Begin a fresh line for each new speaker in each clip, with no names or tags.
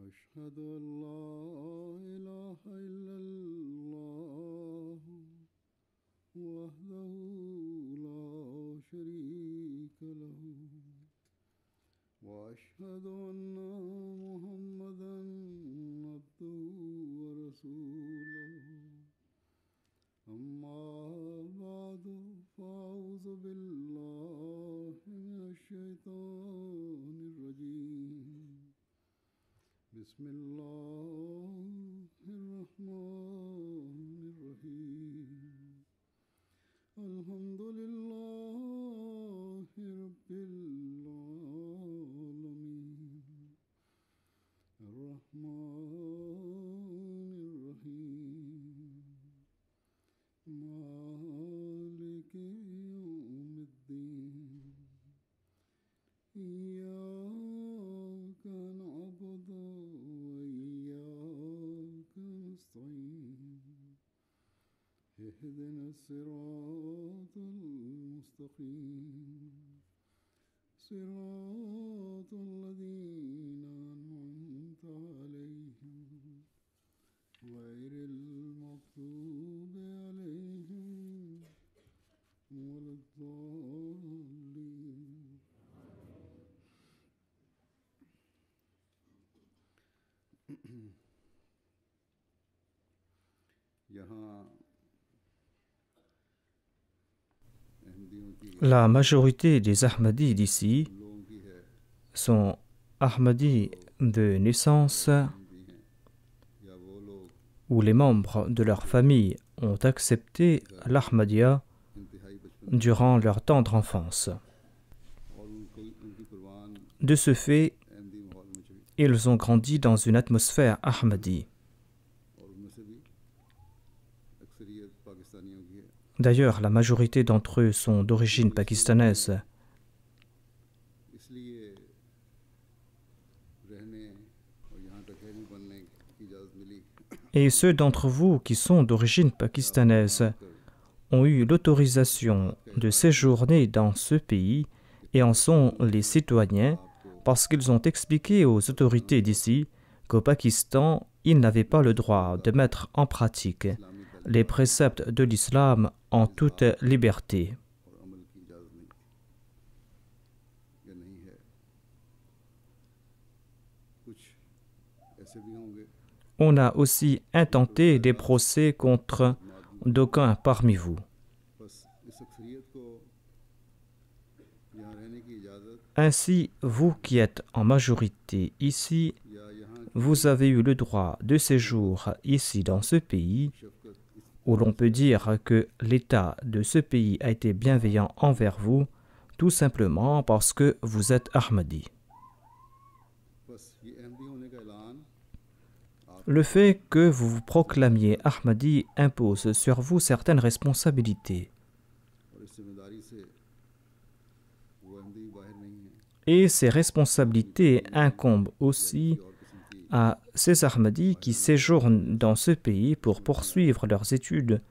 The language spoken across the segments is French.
أشهد أن لا إله إلا الله وحده لا شريك له وأشهد أن محمدا عبده ورسوله أما بعد فأعوذ بالله من الشيطان الرجيم بسم الله الرحمن الرحيم الحمد لله رب العالمين الرحمن الرحيم مالك يوم الدين إياك نعبد وإياك نستعين اهدنا الصراط المستقيم صراط الذين أنعمت عليهم غير المغضوب عليهم ولا الضالين.
La majorité des Ahmadis d'ici sont Ahmadis de naissance où les membres de leur famille ont accepté l'Ahmadiyya durant leur tendre enfance. De ce fait, ils ont grandi dans une atmosphère Ahmadi. D'ailleurs, la majorité d'entre eux sont d'origine pakistanaise. Et ceux d'entre vous qui sont d'origine pakistanaise ont eu l'autorisation de séjourner dans ce pays et en sont les citoyens parce qu'ils ont expliqué aux autorités d'ici qu'au Pakistan, ils n'avaient pas le droit de mettre en pratique les préceptes de l'islam en toute liberté. On a aussi intenté des procès contre d'aucuns parmi vous. Ainsi, vous qui êtes en majorité ici, vous avez eu le droit de séjour ici dans ce pays, où l'on peut dire que l'État de ce pays a été bienveillant envers vous, tout simplement parce que vous êtes Ahmadi. Le fait que vous vous proclamiez Ahmadi impose sur vous certaines responsabilités. Et ces responsabilités incombent aussi à ces Ahmadis qui séjournent dans ce pays pour poursuivre leurs études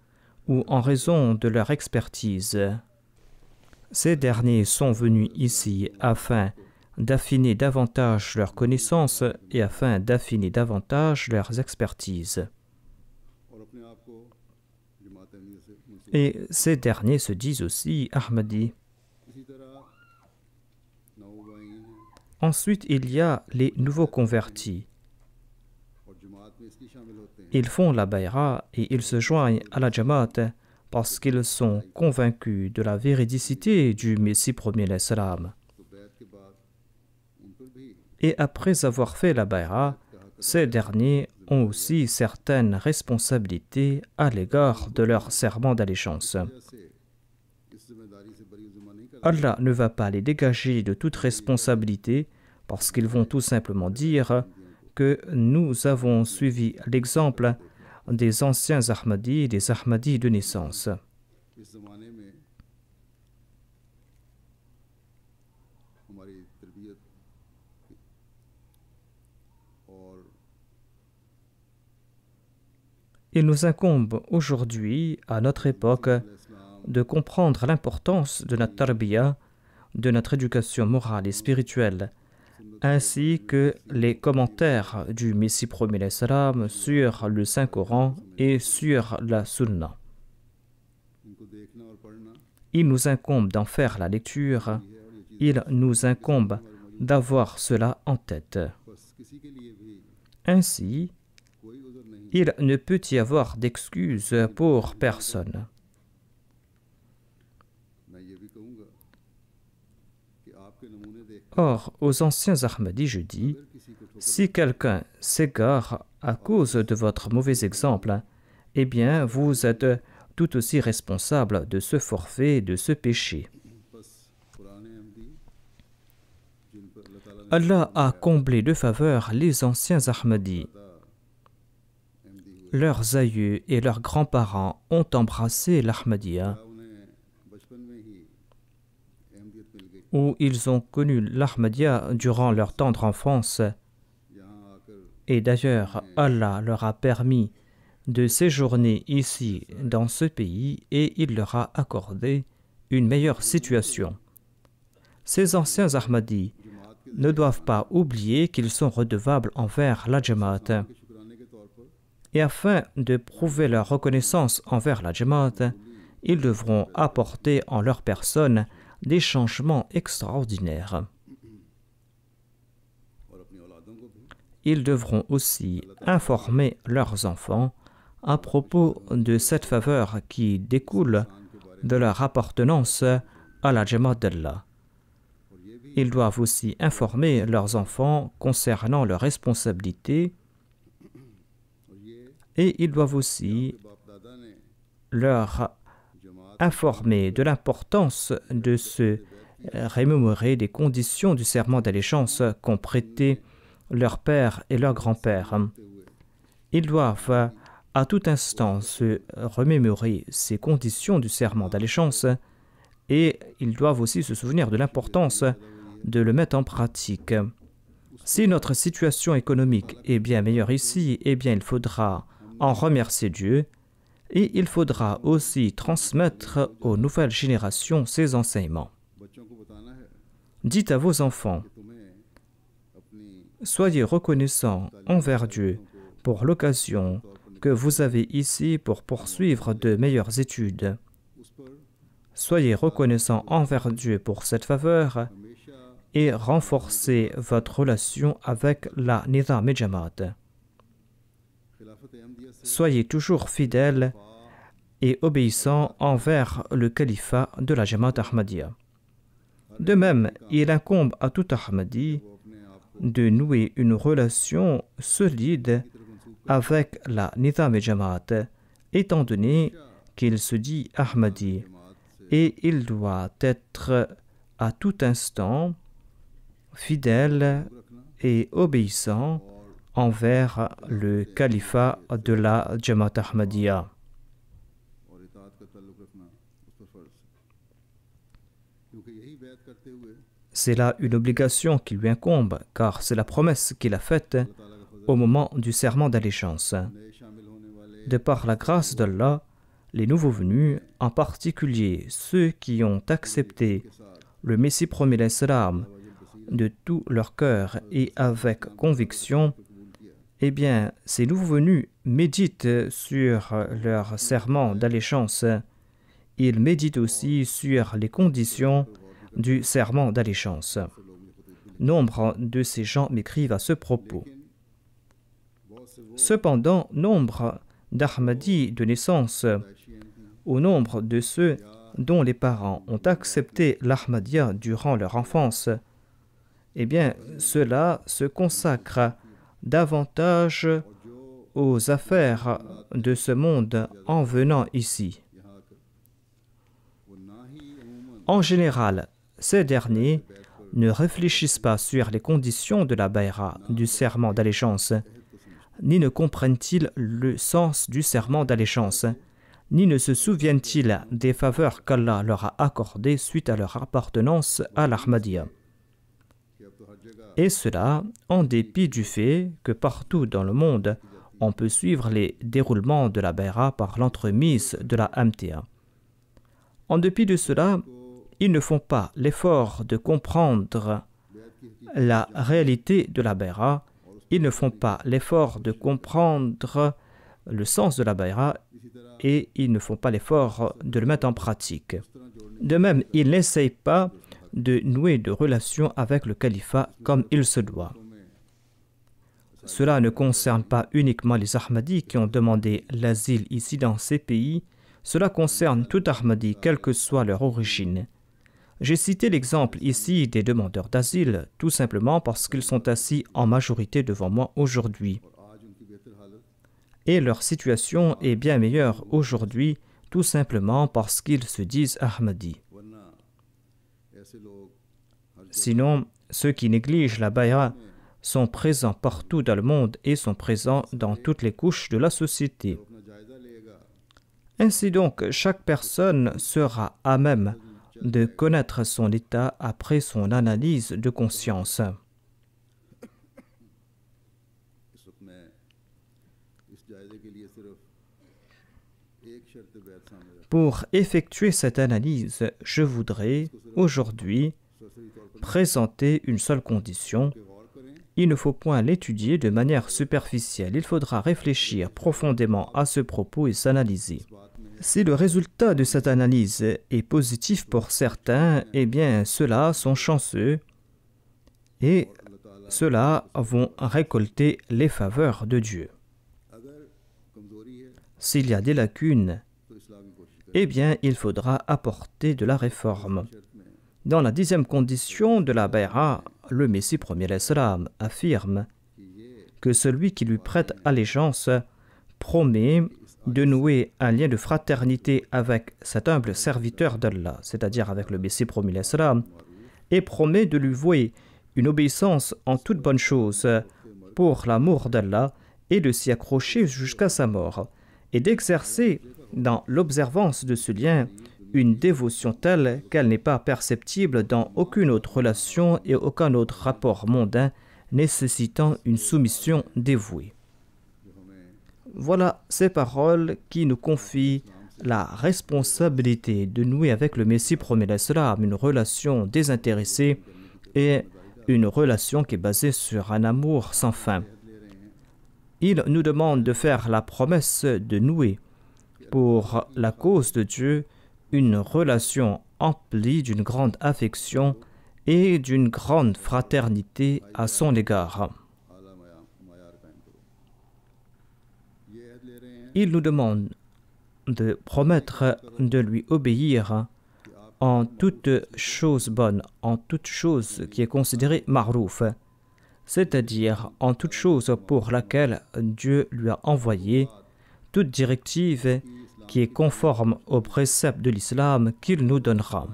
ou en raison de leur expertise. Ces derniers sont venus ici afin d'affiner davantage leurs connaissances et afin d'affiner davantage leurs expertises. Et ces derniers se disent aussi Ahmadis. Ensuite, il y a les nouveaux convertis. Ils font la bayra et ils se joignent à la Jamaat parce qu'ils sont convaincus de la véridicité du Messie premier l'Islam. Et après avoir fait la bayra, ces derniers ont aussi certaines responsabilités à l'égard de leur serment d'allégeance. Allah ne va pas les dégager de toute responsabilité parce qu'ils vont tout simplement dire que nous avons suivi l'exemple des anciens Ahmadis et des Ahmadis de naissance. Il nous incombe aujourd'hui, à notre époque, de comprendre l'importance de notre tarbiya, de notre éducation morale et spirituelle, ainsi que les commentaires du Messie premier salam sur le Saint-Coran et sur la Sunna.
इनको देखना और पढ़ना
Il nous incombe d'en faire la lecture, il nous incombe d'avoir cela en tête.
बस किसी के लिए भी
Ainsi,
कोई उज़र नहीं
il ne peut y avoir d'excuse pour personne.
मैं ये भी कहूँगा कि आपके नमूने देख
Or, aux anciens Ahmadis, je dis,
अगर किसी को ठोकर
si quelqu'un s'égare à cause de votre mauvais exemple, eh bien, vous êtes tout aussi responsable de ce forfait, de ce péché.
बस पुराने अहमदी जिन पर अल्लाह ताला ने
Allah a comblé de faveur les anciens Ahmadis.
Ahmadi हुए
Leurs aïeux et leurs grands-parents ont embrassé l'Ahmadiyya,
क्या उन्हें बचपन में ही अहमदियत मिल गई
où ils ont connu l'Ahmadiyya durant leur tendre enfance.
यहाँ आकर
Et d'ailleurs, Allah leur a permis de séjourner ici, dans ce pays, et il leur a accordé une meilleure situation. Ces anciens Ahmadis
जमात के
ne doivent pas oublier qu'ils sont redevables envers la Jamaat.
के शुक्राने के तौर पर
Et afin de prouver leur reconnaissance envers la Jamaat, ils devront apporter en leur personne des changements extraordinaires.
और अपनी औलादों को भी
Ils devront aussi informer leurs enfants à propos de cette faveur qui découle de leur appartenance à la Jamaat d'Allah.
और ये भी
Ils doivent aussi informer leurs enfants concernant leurs responsabilités
और ये
et ils doivent aussi
बाप दादा ने
leur
जमात
informer de l'importance de se remémorer des conditions du serment d'allégeance qu'ont prêté leur père et leur grand-père.
हुए
Ils doivent à tout instant se remémorer ces conditions du serment d'allégeance et ils doivent aussi se souvenir de l'importance de le mettre en pratique. Si notre situation économique est bien meilleure ici, eh bien il faudra en remercier Dieu et il faudra aussi transmettre aux nouvelles générations ces enseignements.
बच्चों को बताना है
Dites à vos enfants,
कि तुम्हें अपनी
soyez reconnaissants envers Dieu pour l'occasion que vous avez ici pour poursuivre de meilleures études.
उस पर
Soyez reconnaissants envers Dieu pour cette faveur
हमेशा
et renforcez votre relation avec la Nizam et Jamaat.
खिलाफत अहमदिया से
Soyez toujours fidèles et obéissants envers le califat de la Jamaat Ahmadiyya. De même, il incombe à tout Ahmadi
वो अपने आप
de nouer une relation solide avec la Nizam et Jamaat, étant donné qu'il se dit Ahmadi, et il doit être à tout instant fidèle et obéissant envers le califat de la Jamaat Ahmadiyya.
और इताअत का ताल्लुक रखना उस पर फर्ज है क्योंकि यही बैत करते हुए
C'est là une obligation qui lui incombe, car c'est la promesse qu'il a faite
अल्लाह ताला का फजल
au moment du serment d'allégeance.
नए शामिल होने वाले
De par la grâce d'Allah, les nouveaux venus, en particulier ceux qui ont accepté
के साथ
le Messie premier salam
वाजिब बसीरत
de tout leur cœur et avec conviction,
कबूल किया
eh bien, ces nouveaux venus méditent sur leur serment d'allégeance. Ils méditent aussi sur les conditions du serment d'allégeance.
सब लोग ये खुद भी
Nombre de ces gens m'écrivent à ce propos.
लेकिन बहुत से वो
Cependant, nombre d'Ahmadis de naissance,
पैदाइशी Ahmadi
au nombre de ceux dont les parents ont accepté l'Ahmadiyya durant leur enfance, eh bien, ceux-là se consacrent davantage
और जो
aux affaires de ce monde en venant ici.
यहाँ आकर वो ना ही अमूमन
En général, ces derniers
बैत पर
ne réfléchissent pas sur les conditions de la bayra, du serment d'allégeance, ni ne comprennent-ils le sens du serment d'allégeance, ni ne se souviennent-ils des faveurs qu'Allah leur a accordées suite à leur appartenance à l'Ahmadiyya.
कि अब तो हर जगह
Et cela en dépit du fait que partout dans le monde, on peut suivre les déroulements de la bayra par l'entremise de la MTA. En dépit de cela, ils ne font pas l'effort de comprendre
बैत
la réalité de la bay'a, ils ne font pas l'effort de comprendre le sens de la bay'a et ils ne font pas l'effort de le mettre en pratique. De même, ils n'essayent pas de nouer de relations avec le califat comme il se doit. Cela ne concerne pas uniquement les Ahmadis qui ont demandé l'asile ici dans ces pays, cela concerne tout Ahmadi, quelle que soit leur origine. J'ai cité l'exemple ici des demandeurs d'asile, tout simplement parce qu'ils sont assis en majorité devant moi aujourd'hui. Et leur situation est bien meilleure aujourd'hui, tout simplement parce qu'ils se disent Ahmadis. Sinon, ceux qui négligent la bay'a sont présents partout dans le monde et sont présents dans toutes les couches de la société. Ainsi donc, chaque personne sera à même de connaître son état après son analyse de conscience. Pour effectuer cette analyse, je voudrais aujourd'hui présenter une seule condition. Il ne faut point l'étudier de manière superficielle. Il faudra réfléchir profondément à ce propos et s'analyser. Si le résultat de cette analyse est positif pour certains, eh bien ceux-là sont chanceux et ceux-là vont récolter les faveurs de Dieu. S'il y a des lacunes, eh bien il faudra apporter de la réforme. Dans la 10e condition de la bay'a, le Messie premier l'Islam affirme que celui qui lui prête allégeance promet de nouer un lien de fraternité avec cet humble serviteur d'Allah, c'est-à-dire avec le Messie premier l'Islam, et promet de lui vouer une obéissance en toute bonne chose pour l'amour d'Allah et de s'y accrocher jusqu'à sa mort, et d'exercer dans l'observance de ce lien une dévotion telle qu'elle n'est pas perceptible dans aucune autre relation et aucun autre rapport mondain nécessitant une soumission dévouée. Voilà ces paroles qui nous confient la responsabilité de nouer avec le Messie premier l'Islam une relation désintéressée et une relation qui est basée sur un amour sans fin. Il nous demande de faire la promesse de nouer pour la cause de Dieu une relation emplie d'une grande affection et d'une grande fraternité à son égard. Il nous demande de promettre de lui obéir en toute chose bonne, en toute chose qui est considérée marouf, c'est-à-dire en toute chose pour laquelle Dieu lui a envoyé toute directive qui est conforme aux préceptes de l'islam qu'il nous donnera.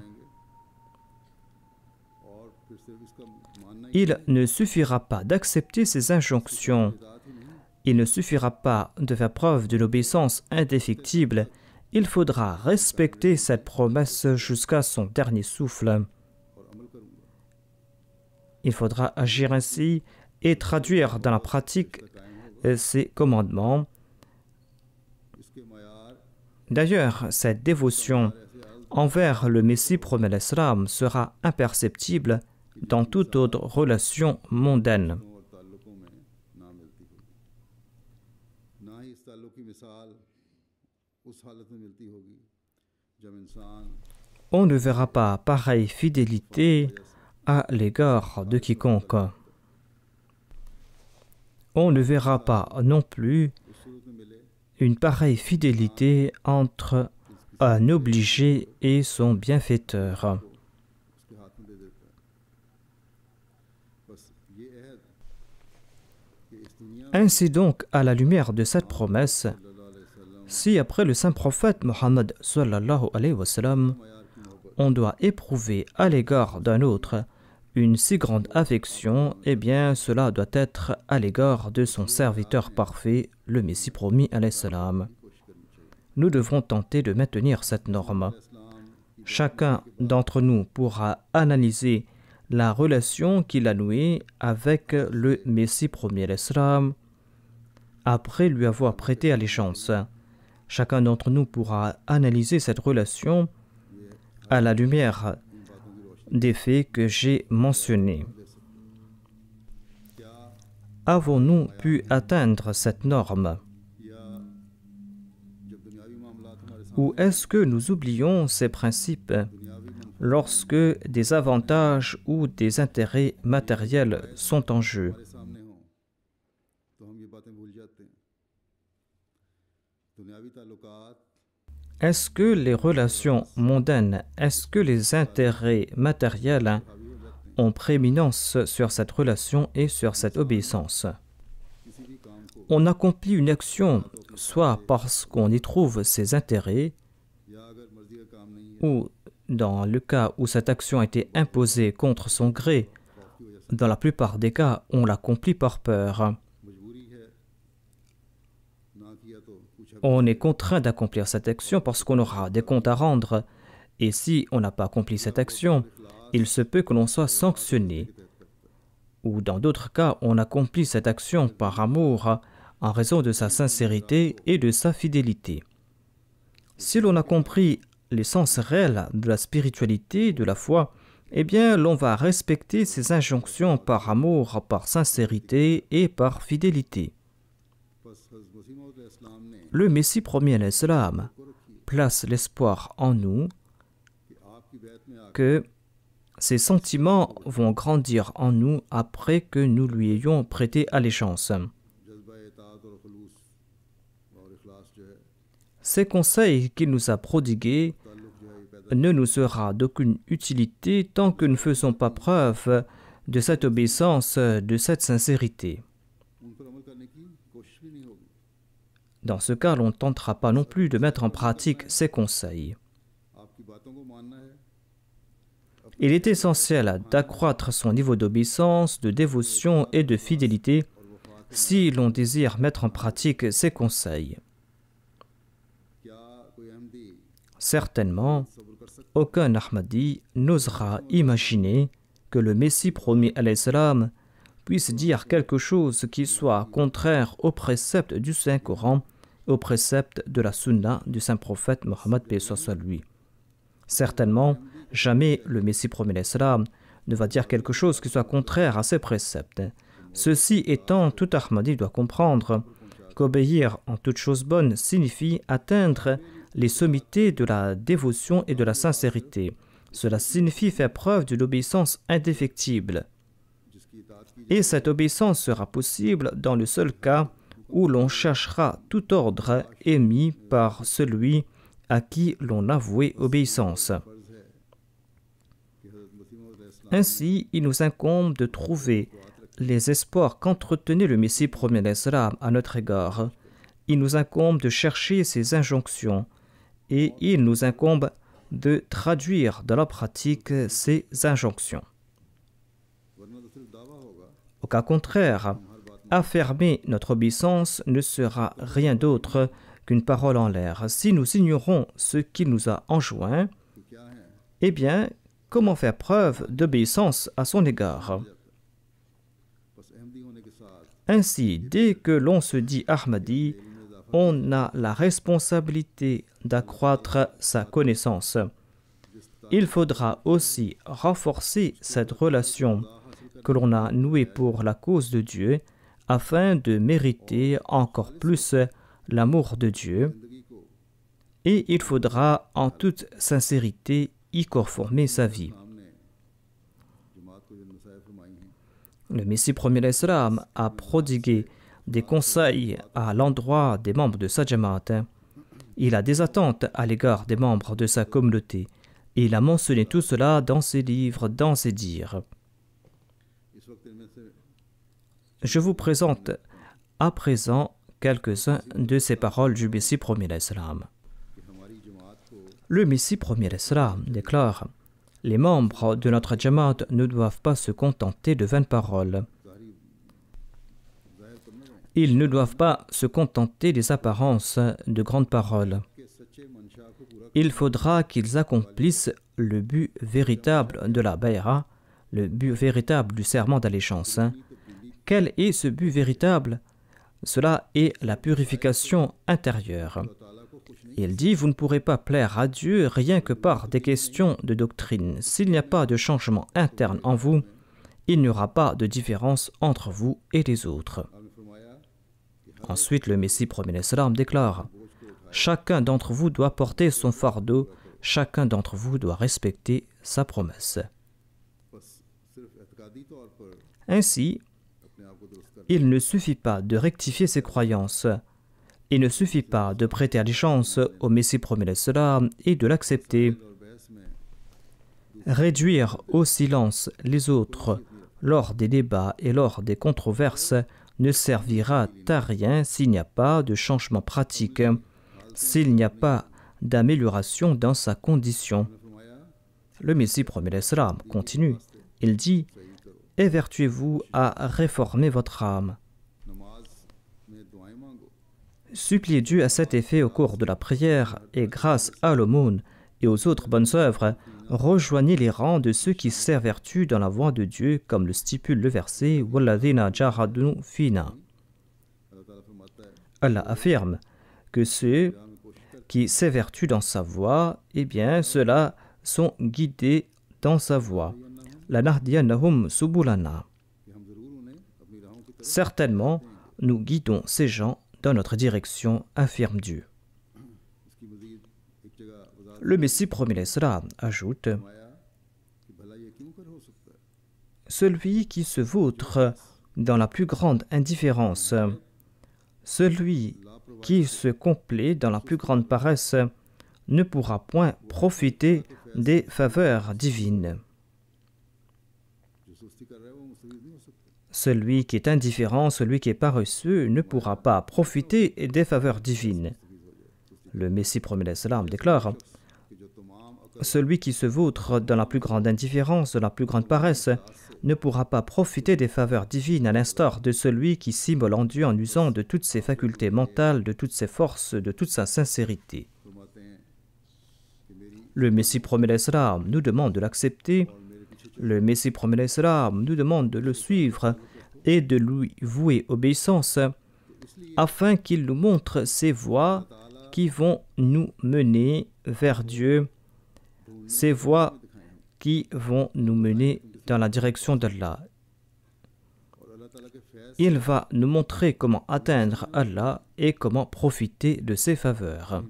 Il ne suffira pas d'accepter ces injonctions. Il ne suffira pas de faire preuve d'une obéissance indéfectible. Il faudra respecter cette promesse jusqu'à son dernier souffle. Il faudra agir ainsi et traduire dans la pratique ces commandements. D'ailleurs, cette dévotion envers le Messie premier l'Islam sera imperceptible dans toute autre relation mondaine. On ne verra pas pareille fidélité à l'égard de quiconque. On ne verra pas non plus une pareille fidélité entre un obligé et son bienfaiteur. Ainsi donc, à la lumière de cette promesse, si après le saint prophète Mohammed sallallahu alayhi wa sallam, on doit éprouver à l'égard d'un autre une si grande affection, eh bien cela doit être à l'égard de son serviteur parfait, le Messie promis alayhi salam. Nous devrons tenter de maintenir cette norme. Chacun d'entre nous pourra analyser la relation qu'il a nouée avec le Messie premier l'Islam après lui avoir prêté allégeance. Chacun d'entre nous pourra analyser cette relation à la lumière des faits que j'ai mentionnés. avons-nous pu atteindre cette norme? Ou est-ce que nous oublions ces principes lorsque des avantages ou des intérêts matériels sont en jeu? Est-ce que les relations mondaines, est-ce que les intérêts matériels ont prééminence sur cette relation et sur cette obéissance? On accomplit une action soit parce qu'on y trouve ses intérêts, ou dans le cas où cette action a été imposée contre son gré. Dans la plupart des cas, on l'accomplit par peur. On est contraint d'accomplir cette action parce qu'on aura des comptes à rendre. Et si on n'a pas accompli cette action, il se peut que l'on soit sanctionné. Ou dans d'autres cas, on accomplit cette action par amour, en raison de sa sincérité et de sa fidélité. Si l'on a compris l'essence réelle de la spiritualité, de la foi, eh bien, l'on va respecter ces injonctions par amour, par sincérité et par fidélité. Le Messie premier à l'Islam place l'espoir en nous que ces sentiments vont grandir en nous après que nous lui ayons prêté allégeance. Ces conseils qu'il nous a prodigués ne nous sera d'aucune utilité tant que nous ne faisons pas preuve de cette obéissance, de cette sincérité. Dans ce cas, l'on ne tentera pas non plus de mettre en pratique ces conseils. Il est essentiel d'accroître son niveau d'obéissance, de dévotion et de fidélité si l'on désire mettre en pratique ces conseils. Certainement, aucun Ahmadi n'osera imaginer que le Messie promis alayhi salam puisse dire quelque chose qui soit contraire aux préceptes du Saint-Coran, aux préceptes de la Sunna du Saint-Prophète Mohammed paix soit lui. Certainement, jamais le Messie promis alayhi salam ne va dire quelque chose qui soit contraire à ces préceptes. Ceci étant, tout Ahmadi doit comprendre qu'obéir en toute chose bonne signifie atteindre les sommités de la dévotion et de la sincérité. Cela signifie faire preuve d'une obéissance indéfectible. Et cette obéissance sera possible dans le seul cas où l'on cherchera tout ordre émis par celui à qui l'on a voué obéissance. Ainsi, il nous incombe de trouver les espoirs qu'entretenait le Messie premier d'Islam à notre égard. Il nous incombe de chercher ces injonctions et il nous incombe de traduire dans la pratique ces injonctions. Au cas contraire, affirmer notre obéissance ne sera rien d'autre qu'une parole en l'air. Si nous ignorons ce qu'il nous a enjoint, eh bien, comment faire preuve d'obéissance à son égard? Ainsi, dès que l'on se dit Ahmadi, on a la responsabilité d'accroître sa connaissance. Il faudra aussi renforcer cette relation que l'on a nouée pour la cause de Dieu afin de mériter encore plus l'amour de Dieu. Et il faudra en toute sincérité y conformer sa vie. Le Messie premier d'Islam a prodigué des conseils à l'endroit des membres de sa Jamaat. Il a des attentes à l'égard des membres de sa communauté. Et il a mentionné tout cela dans ses livres, dans ses dires. Je vous présente à présent quelques-uns de ces paroles du Messie premier d'Islam. Le Messie premier d'Islam déclare: les membres de notre Jamaat ne doivent pas se contenter de vaines paroles. Ils ne doivent pas se contenter des apparences de grandes paroles. Il faudra qu'ils accomplissent le but véritable de la bay'a, le but véritable du serment d'allégeance. Quel est ce but véritable? Cela est la purification intérieure. Il dit: vous ne pourrez pas plaire à Dieu rien que par des questions de doctrine. S'il n'y a pas de changement interne en vous, il n'y aura pas de différence entre vous et les autres. Ensuite, le Messie premier salam déclare: chacun d'entre vous doit porter son fardeau, chacun d'entre vous doit respecter sa promesse. Ainsi, il ne suffit pas de rectifier ses croyances, il ne suffit pas de prêter allégeance au Messie premier salam et de l'accepter. Réduire au silence les autres lors des débats et lors des controverses ne servira à rien s'il n'y a pas de changement pratique, s'il n'y a pas d'amélioration dans sa condition. Le Messie premier salam continue. Il dit: évertuez-vous à réformer votre âme. Suppliez Dieu à cet effet au cours de la prière et grâce à l'aumône et aux autres bonnes œuvres, rejoignez les rangs de ceux qui s'évertuent dans la voie de Dieu, comme le stipule le verset Walladhina jahadu fina. Allah affirme que ceux qui s'évertuent dans sa voie, eh bien, ceux-là sont guidés dans sa voie. Lanahdiyannahum subulana. Certainement, nous guidons ces gens dans notre direction, affirme Dieu. Le Messie premier salam ajoute: celui qui se vautre dans la plus grande indifférence, celui qui se complaît dans la plus grande paresse, ne pourra point profiter des faveurs divines. Celui qui est indifférent, celui qui est paresseux, ne pourra pas profiter des faveurs divines. Le Messie premier salam déclare: celui qui se vautre dans la plus grande indifférence, dans la plus grande paresse, ne pourra pas profiter des faveurs divines à l'instar de celui qui s'immole en Dieu en usant de toutes ses facultés mentales, de toutes ses forces, de toute sa sincérité. Le Messie premier salam nous demande de l'accepter. Le Messie premier salam nous demande de le suivre et de lui vouer obéissance afin qu'il nous montre ces voies qui vont nous mener vers Dieu, ces voies qui vont nous mener dans la direction d'Allah. Il va nous montrer comment atteindre Allah et comment profiter de ses faveurs.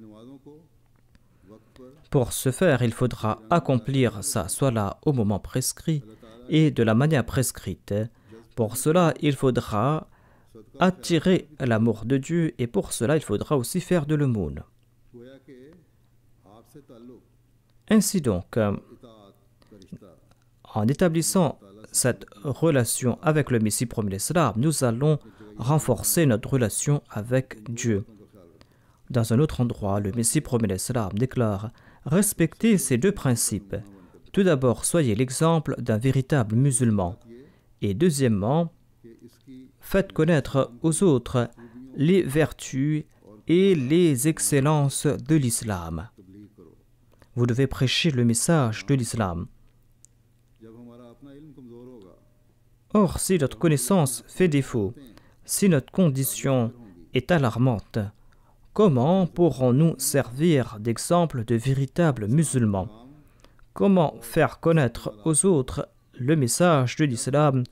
Pour ce faire, il faudra accomplir sa salat au moment prescrit et de la manière prescrite. Pour cela, il faudra attirer l'amour de Dieu et pour cela, il faudra aussi faire de l'aumône. Ainsi donc, en établissant cette relation avec le Messie premier salam, nous allons renforcer notre relation avec Dieu. Dans un autre endroit, le Messie premier salam déclare: respectez ces deux principes. Tout d'abord, soyez l'exemple d'un véritable musulman. Et deuxièmement, faites connaître aux autres les vertus et les excellences de l'islam. Vous devez prêcher le message de l'islam. Or, si notre connaissance fait défaut, si notre condition est alarmante, comment pourrons-nous servir d'exemple de véritables musulmans? Comment faire connaître aux autres le message de l'islam?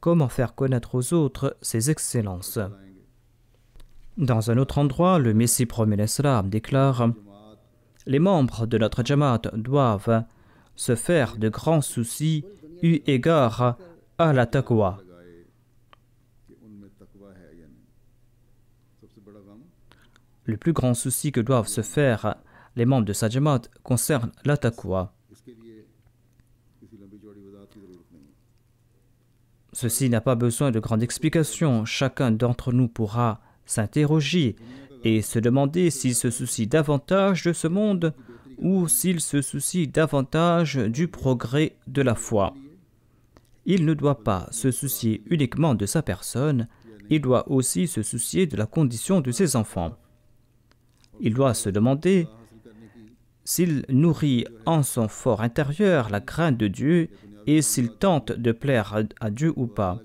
Comment faire connaître aux autres ses excellences? Dans un autre endroit, le Messie premier salam déclare: les membres de notre Jamaat doivent se faire de grands soucis eu égard à la taqwa. Le plus grand souci que doivent se faire les membres de sa Jamaat concerne la taqwa. Ceci n'a pas besoin de grande explication. Chacun d'entre nous pourra s'interroger et se demander s'il se soucie davantage de ce monde ou s'il se soucie davantage du progrès de la foi. Il ne doit pas se soucier uniquement de sa personne, il doit aussi se soucier de la condition de ses enfants. Il doit se demander s'il nourrit en son fort intérieur la crainte de Dieu et s'il tente de plaire à Dieu ou pas.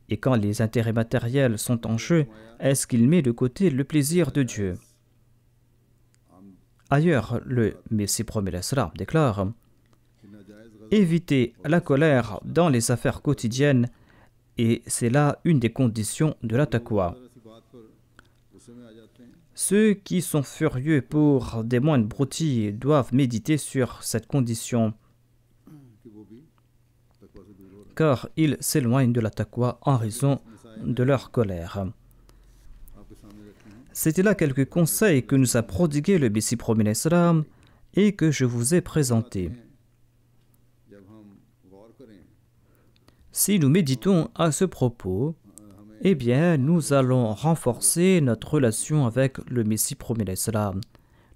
Et quand les intérêts matériels sont en jeu, est-ce qu'il met de côté le plaisir de Dieu? Ailleurs, le Messie premier salam déclare: éviter la colère dans les affaires quotidiennes, et c'est là une des conditions de la taqwa. Ceux qui sont furieux pour des moindres broutilles doivent méditer sur cette condition, car ils s'éloignent de la taqwa en raison de leur colère. C'était là quelques conseils que nous a prodigués le Messie promis l'Islam et que je vous ai présentés. Si nous méditons à ce propos, eh bien, nous allons renforcer notre relation avec le Messie promis l'Islam.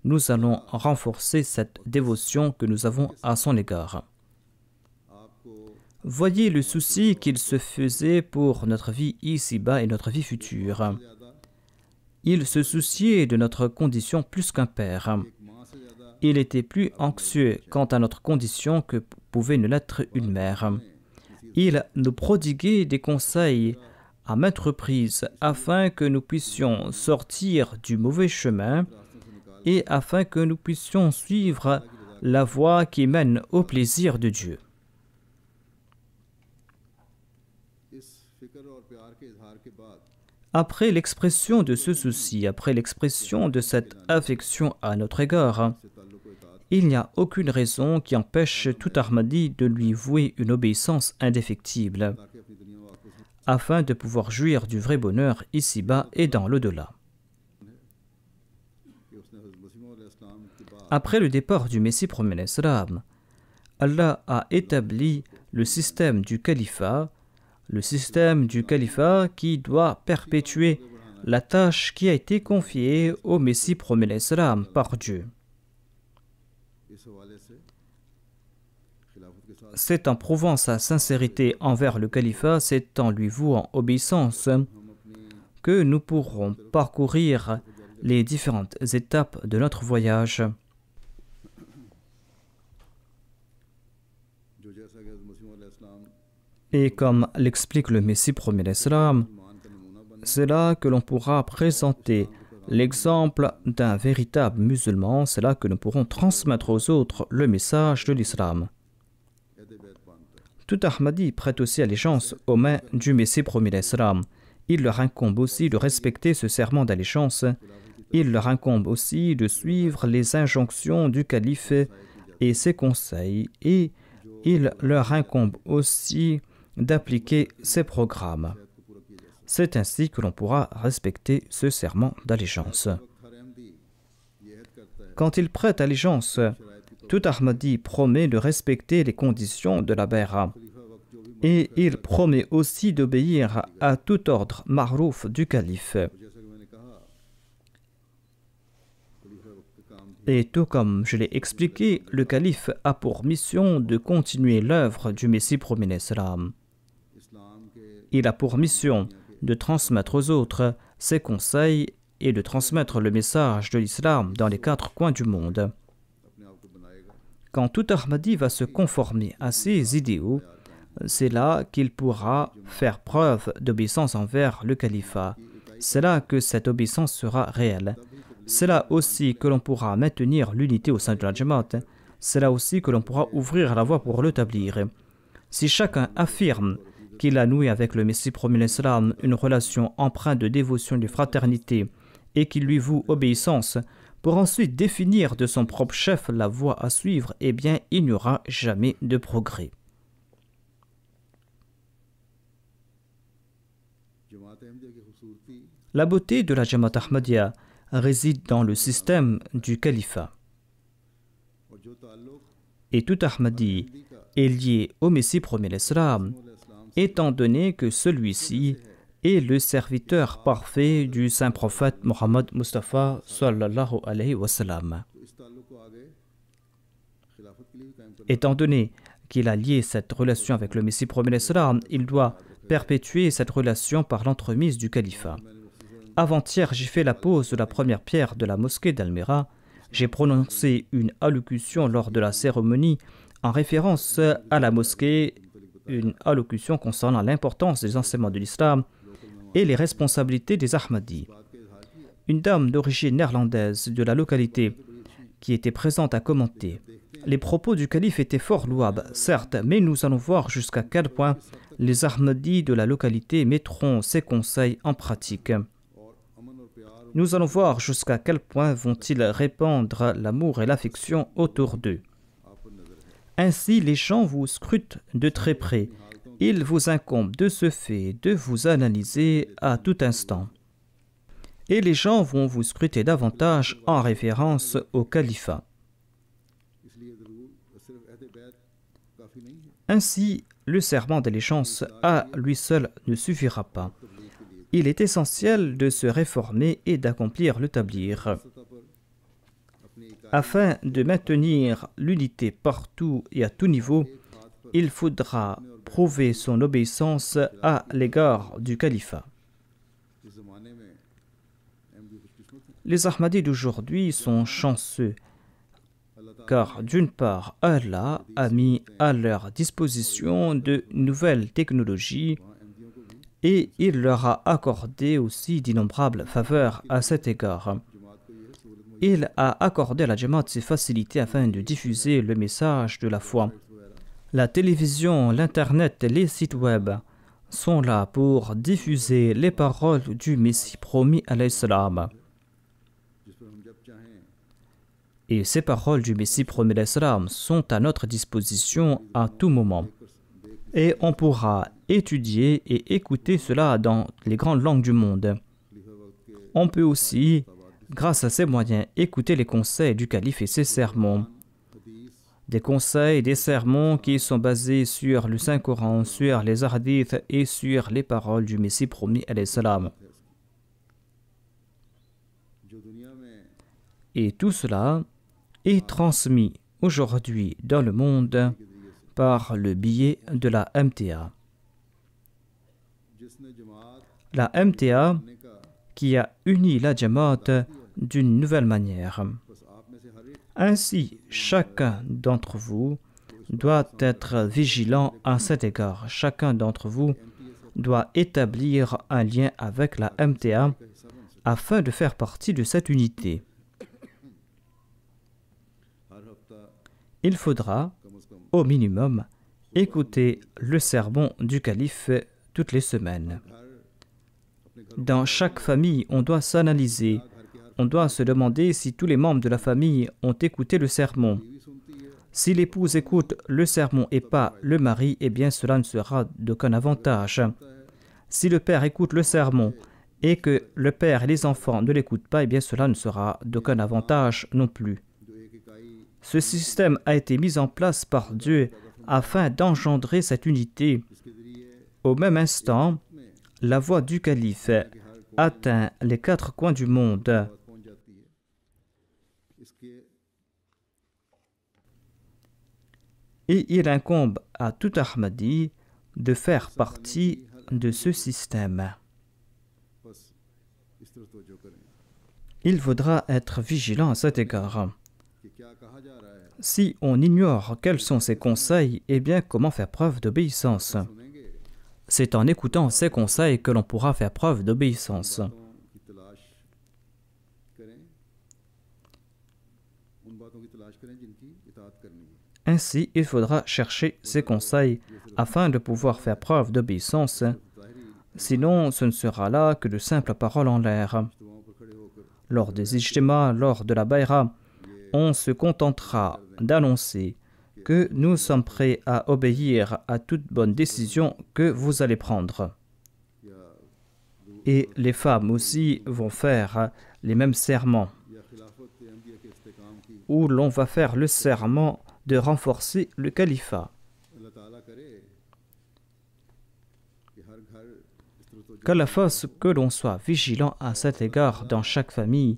Nous allons renforcer cette dévotion que nous avons à son égard. Voyez le souci qu'il se faisait pour notre vie ici-bas et notre vie future. Il se souciait de notre condition plus qu'un père. Il était plus anxieux quant à notre condition que pouvait ne l'être une mère. Il nous prodiguait des conseils à maintes reprises afin que nous puissions sortir du mauvais chemin et afin que nous puissions suivre la voie qui mène au plaisir de Dieu. Après l'expression de ce souci, après l'expression de cette affection à notre égard, il n'y a aucune raison qui empêche tout Ahmadi de lui vouer une obéissance indéfectible, afin de pouvoir jouir du vrai bonheur ici-bas et dans l'au-delà. Après le départ du Messie promis l'Islam, Allah a établi le système du califat qui doit perpétuer la tâche qui a été confiée au Messie promis l'Islam par Dieu. C'est en prouvant sa sincérité envers le califat, c'est en lui vouant obéissance que nous pourrons parcourir les différentes étapes de notre voyage. Et comme l'explique le Messie promis l'Islam, c'est là que l'on pourra présenter l'exemple d'un véritable musulman, c'est là que nous pourrons transmettre aux autres le message de l'islam. Tout Ahmadi prête aussi allégeance aux mains du Messie promis l'Islam. Il leur incombe aussi de respecter ce serment d'allégeance. Il leur incombe aussi de suivre les injonctions du calife et ses conseils. Et il leur incombe aussi d'appliquer ses programmes. C'est ainsi que l'on pourra respecter ce serment d'allégeance. Quand il prête allégeance, tout Ahmadi promet de respecter les conditions de la bay'a et il promet aussi d'obéir à tout ordre marouf du calife. Et tout comme je l'ai expliqué, le calife a pour mission de continuer l'œuvre du Messie promis l'Islam. Il a pour mission de transmettre aux autres ses conseils et de transmettre le message de l'islam dans les 4 coins du monde. Quand tout Ahmadi va se conformer à ces idéaux, c'est là qu'il pourra faire preuve d'obéissance envers le califat. C'est là que cette obéissance sera réelle. C'est là aussi que l'on pourra maintenir l'unité au sein de la Jamaat. C'est là aussi que l'on pourra ouvrir la voie pour l'établir. Si chacun affirme qu'il a noué avec le Messie promis l'Islam une relation empreinte de dévotion et de fraternité et qu'il lui voue obéissance pour ensuite définir de son propre chef la voie à suivre, eh bien, il n'y aura jamais de progrès. La beauté de la Jamaat Ahmadiyya réside dans le système du califat. Et tout Ahmadi est lié au Messie promis l'Islam, étant donné que celui-ci est le serviteur parfait du saint prophète Mohammed Mustafa sallallahu alayhi wa sallam. Étant donné qu'il a lié cette relation avec le Messie promis l'Islam, il doit perpétuer cette relation par l'entremise du califat. Avant-hier, j'ai fait la pose de la première pierre de la mosquée d'Almera. J'ai prononcé une allocution lors de la cérémonie en référence à la mosquée, une allocution concernant l'importance des enseignements de l'islam et les responsabilités des Ahmadis. Une dame d'origine néerlandaise de la localité qui était présente a commenté: Les propos du calife étaient fort louables, certes, mais nous allons voir jusqu'à quel point les Ahmadis de la localité mettront ces conseils en pratique. Nous allons voir jusqu'à quel point vont-ils répandre l'amour et l'affection autour d'eux. Ainsi, les gens vous scrutent de très près. Il vous incombe de ce fait de vous analyser à tout instant. Et les gens vont vous scruter davantage en référence au califat. Ainsi, le serment d'allégeance à lui seul ne suffira pas. Il est essentiel de se réformer et d'accomplir le tablir. Afin de maintenir l'unité partout et à tout niveau, il faudra prouver son obéissance à l'égard du califat. Les Ahmadis d'aujourd'hui sont chanceux, car d'une part, Allah a mis à leur disposition de nouvelles technologies et il leur a accordé aussi d'innombrables faveurs à cet égard. Il a accordé à la Jamaat ses facilités afin de diffuser le message de la foi. La télévision, l'Internet et les sites web sont là pour diffuser les paroles du Messie promis à l'Islam. Et ces paroles du Messie promis à l'Islam sont à notre disposition à tout moment. Et on pourra étudier et écouter cela dans les grandes langues du monde. On peut aussi, grâce à ces moyens, écouter les conseils du calife et ses sermons. Des conseils et des sermons qui sont basés sur le Saint-Coran, sur les hadiths et sur les paroles du Messie promis à l'Islam. Et tout cela est transmis aujourd'hui dans le monde par le biais de la MTA. La MTA qui a uni la Jamaat d'une nouvelle manière. Ainsi, chacun d'entre vous doit être vigilant à cet égard. Chacun d'entre vous doit établir un lien avec la MTA afin de faire partie de cette unité. Il faudra, au minimum, écouter le sermon du calife toutes les semaines. Dans chaque famille, on doit s'analyser. On doit se demander si tous les membres de la famille ont écouté le sermon. Si l'épouse écoute le sermon et pas le mari, eh bien cela ne sera d'aucun avantage. Si le père écoute le sermon et que le père et les enfants ne l'écoutent pas, eh bien cela ne sera d'aucun avantage non plus. Ce système a été mis en place par Dieu afin d'engendrer cette unité. Au même instant, la voix du calife atteint les quatre coins du monde. Et il incombe à tout Ahmadi de faire partie de ce système. Il faudra être vigilant à cet égard. Si on ignore quels sont ces conseils, eh bien comment faire preuve d'obéissance? C'est en écoutant ces conseils que l'on pourra faire preuve d'obéissance. Ainsi, il faudra chercher ces conseils afin de pouvoir faire preuve d'obéissance. Sinon, ce ne sera là que de simples paroles en l'air. Lors des ijtima, lors de la bayra, on se contentera d'annoncer que nous sommes prêts à obéir à toute bonne décision que vous allez prendre. Et les femmes aussi vont faire les mêmes serments, où l'on va faire le serment de renforcer le califat. Qu'Allah fasse que l'on soit vigilant à cet égard dans chaque famille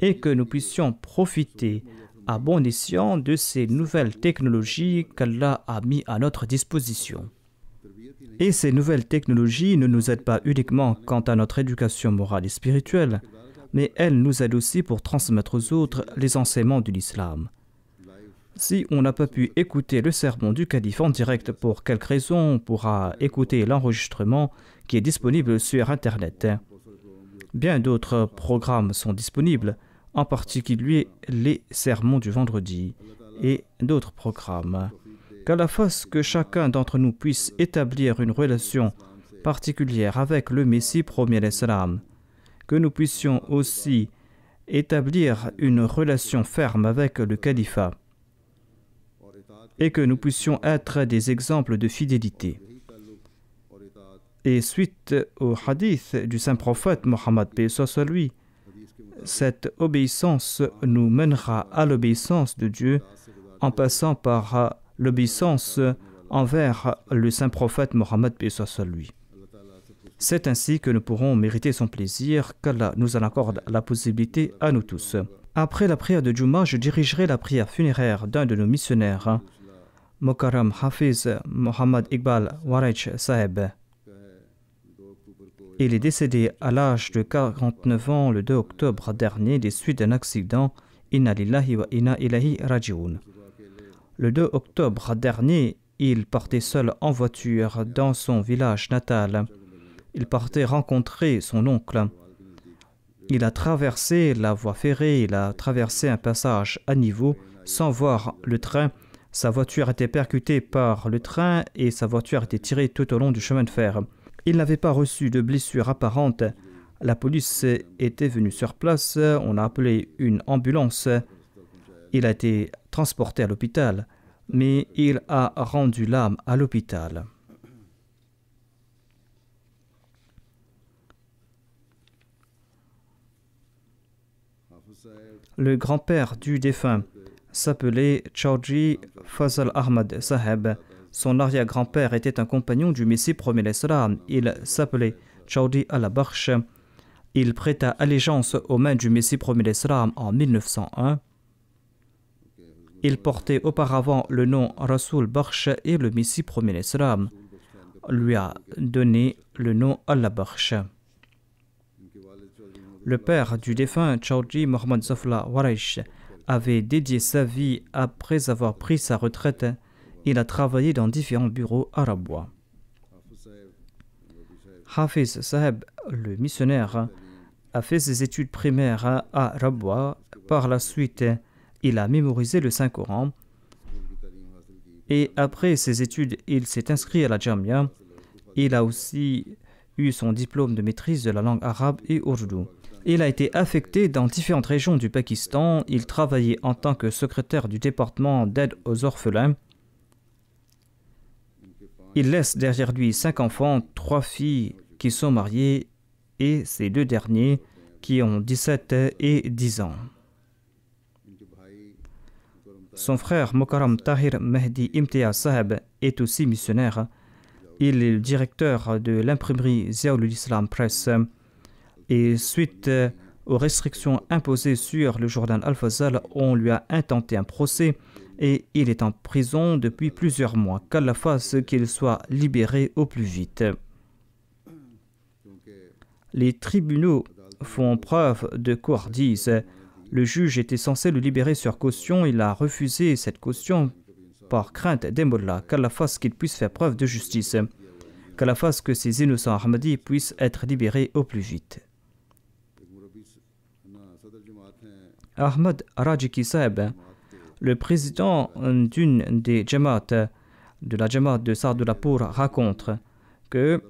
et que nous puissions profiter à bon escient de ces nouvelles technologies qu'Allah a mis à notre disposition. Et ces nouvelles technologies ne nous aident pas uniquement quant à notre éducation morale et spirituelle, mais elles nous aident aussi pour transmettre aux autres les enseignements de l'islam. Si on n'a pas pu écouter le sermon du calife en direct pour quelque raison, on pourra écouter l'enregistrement qui est disponible sur Internet. Bien d'autres programmes sont disponibles, en particulier les sermons du vendredi. et d'autres programmes. Qu'Allah fasse que chacun d'entre nous puisse établir une relation particulière avec le Messie premier l'Islam, que nous puissions aussi établir une relation ferme avec le califat et que nous puissions être des exemples de fidélité. Et suite au hadith du saint prophète Mohammed paix soit lui, cette obéissance nous mènera à l'obéissance de Dieu en passant par l'obéissance envers le saint prophète Mohammed paix soit lui. C'est ainsi que nous pourrons mériter son plaisir, qu'Allah nous en accorde la possibilité à nous tous. Après la prière de Juma, je dirigerai la prière funéraire d'un de nos missionnaires, Mokaram Hafiz Mohammad Iqbal Waraj Saheb. Il est décédé à l'âge de 49 ans le 2 octobre dernier des suites d'un accident. Inna lillahi wa inna ilayhi raji'un. Le 2 octobre dernier, il partait seul en voiture dans son village natal. Il partait rencontrer son oncle. Il a traversé la voie ferrée, il a traversé un passage à niveau sans voir le train. Sa voiture a été percutée par le train et sa voiture a été tirée tout au long du chemin de fer. Il n'avait pas reçu de blessure apparente. La police était venue sur place, on a appelé une ambulance. Il a été transporté à l'hôpital, mais il a rendu l'âme à l'hôpital. Le grand-père du défunt s'appelait Chaudhry Fazal Ahmad Saheb. Son arrière-grand-père était un compagnon du Messie premier l'Islam. Il s'appelait Chaudhry al-Bakhsh. Il prêta allégeance aux mains du Messie premier l'Islam en 1901. Il portait auparavant le nom Rasoul Bakhsh et le Messie premier l'Islam lui a donné le nom Allah-Bakhsh. Le père du défunt Chaudhry Mohammad Zafla Waraish avait dédié sa vie après avoir pris sa retraite. Il a travaillé dans différents bureaux à Rabwa. Hafiz Saheb, le missionnaire, a fait ses études primaires à Rabwa. Par la suite, il a mémorisé le Saint-Coran. Et après ses études, il s'est inscrit à la Jamia. Il a aussi eu son diplôme de maîtrise de la langue arabe et ourdou. Il a été affecté dans différentes régions du Pakistan. Il travaillait en tant que secrétaire du département d'aide aux orphelins. Il laisse derrière lui 5 enfants, 3 filles qui sont mariées et ces 2 derniers qui ont 17 et 10 ans. Son frère Mokaram Tahir Mehdi Imtiaz Saheb est aussi missionnaire. Il est le directeur de l'imprimerie Ziaoul Islam Press. Et suite aux restrictions imposées sur le journal Al-Fazal, on lui a intenté un procès et il est en prison depuis plusieurs mois. Qu'Allah fasse qu'il soit libéré au plus vite. Les tribunaux font preuve de couardise. Le juge était censé le libérer sur caution. Il a refusé cette caution par crainte des mollahs. Qu'Allah fasse qu'il puisse faire preuve de justice. Qu'Allah fasse que ces innocents Ahmadis puissent être libérés au plus vite. Ahmad Rajiki Saheb, le président d'une des Jamaat, de la Jamaat de Saadullah-Pur, raconte que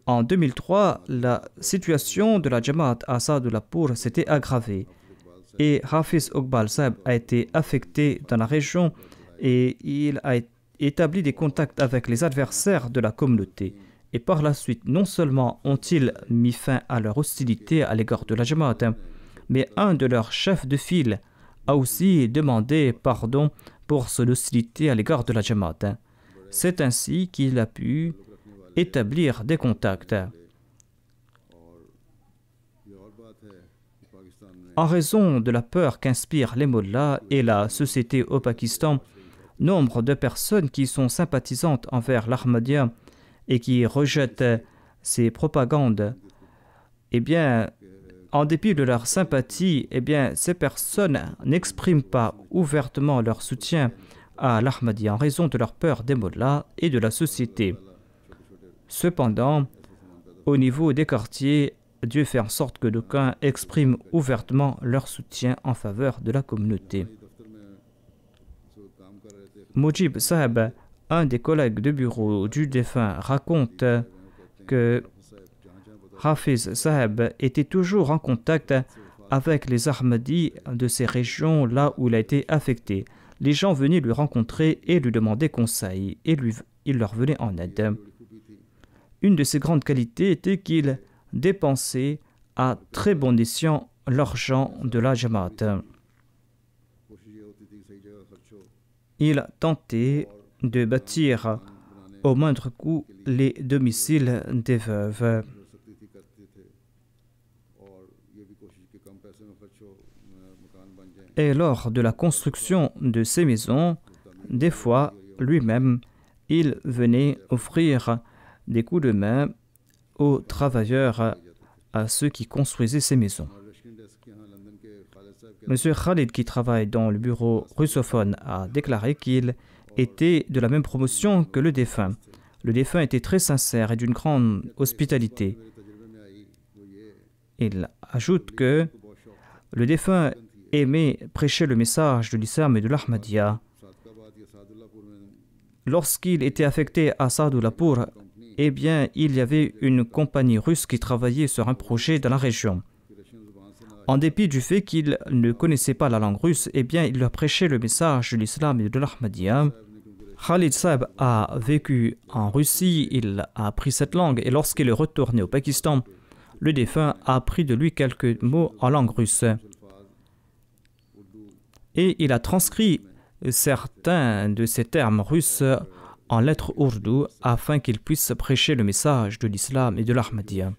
en 2003, la situation de la Jamaat à Saadullah-Pur s'était aggravée et Hafiz Iqbal Saheb a été affecté dans la région et il a établi des contacts avec les adversaires de la communauté. Et par la suite, non seulement ont-ils mis fin à leur hostilité à l'égard de la Jamaat, mais un de leurs chefs de file a aussi demandé pardon pour son hostilité à l'égard de la Jamaat. C'est ainsi qu'il a pu établir des contacts. En raison de la peur qu'inspirent les mollahs et la société au Pakistan, nombre de personnes qui sont sympathisantes envers l'Ahmadiyya et qui rejettent ces propagandes, en dépit de leur sympathie, ces personnes n'expriment pas ouvertement leur soutien à l'Ahmadiyya en raison de leur peur des mollahs et de la société. Cependant, au niveau des quartiers, Dieu fait en sorte que d'aucuns expriment ouvertement leur soutien en faveur de la communauté. Mujib Saheb, un des collègues de bureau du défunt, raconte que Hafiz Saheb était toujours en contact avec les Ahmadis de ces régions là où il a été affecté. Les gens venaient lui rencontrer et lui demander conseil, et il leur venait en aide. Une de ses grandes qualités était qu'il dépensait à très bon escient l'argent de la Jamaat. Il tentait de bâtir au moindre coût les domiciles des veuves. Et lors de la construction de ces maisons, des fois, lui-même, il venait offrir des coups de main aux travailleurs, à ceux qui construisaient ces maisons. Monsieur Khalid, qui travaille dans le bureau russophone, a déclaré qu'il était de la même promotion que le défunt. Le défunt était très sincère et d'une grande hospitalité. Il ajoute que le défunt aimait prêcher le message de l'islam et de l'Ahmadiyya. Lorsqu'il était affecté à Saadulapur, eh bien, il y avait une compagnie russe qui travaillait sur un projet dans la région. En dépit du fait qu'il ne connaissait pas la langue russe, eh bien, il leur prêchait le message de l'islam et de l'Ahmadiyya. Khalid Saheb a vécu en Russie, il a appris cette langue, et lorsqu'il est retourné au Pakistan, le défunt a appris de lui quelques mots en langue russe. Et il a transcrit certains de ces termes russes en lettres ourdou afin qu'il puisse prêcher le message de l'islam et de l'Ahmadiyya.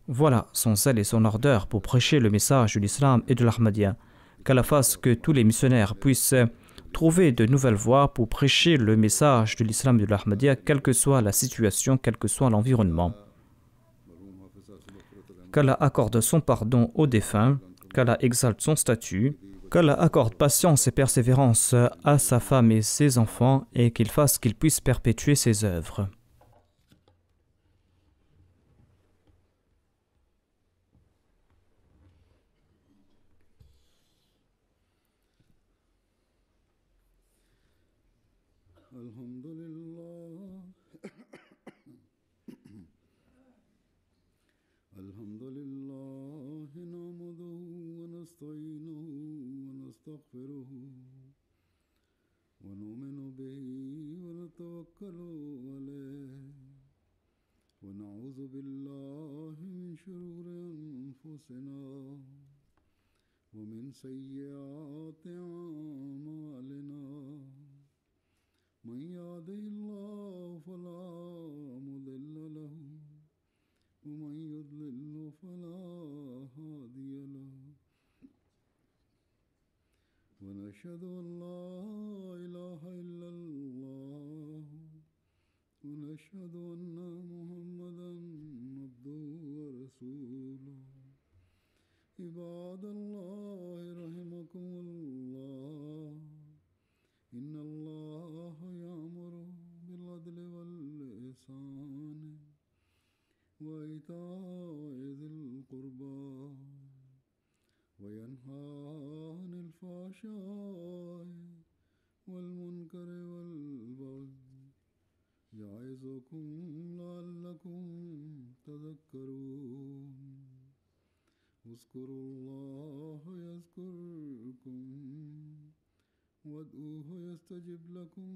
Voilà son zèle et son ardeur pour prêcher le message de l'islam et de l'Ahmadiyya. Qu'Allah fasse que tous les missionnaires puissent trouver de nouvelles voies pour prêcher le message de l'islam et de l'Ahmadiyya, quelle que soit la situation, quel que soit l'environnement. Qu'Allah accorde son pardon aux défunts, qu'Allah exalte son statut, qu'Allah accorde patience et persévérance à sa femme et ses enfants et qu'il fasse qu'ils puissent perpétuer ses œuvres.
ونعوذ بالله من شرور أنفسنا ومن سيئات أعمالنا من يهده الله فلا مضل له ومن يضلل فلا هادي له ونشهد أن لا إله إلا الله ونشهد أن محمدا عبده ورسوله عباد الله رحمكم الله إن الله يأمر بالعدل والإحسان وإيتاء ذي القربى وينهى عن الفحشاء والمنكر والبغي يعظكم لعلكم تذكرون اذكروا الله يذكركم وادعوه يستجب لكم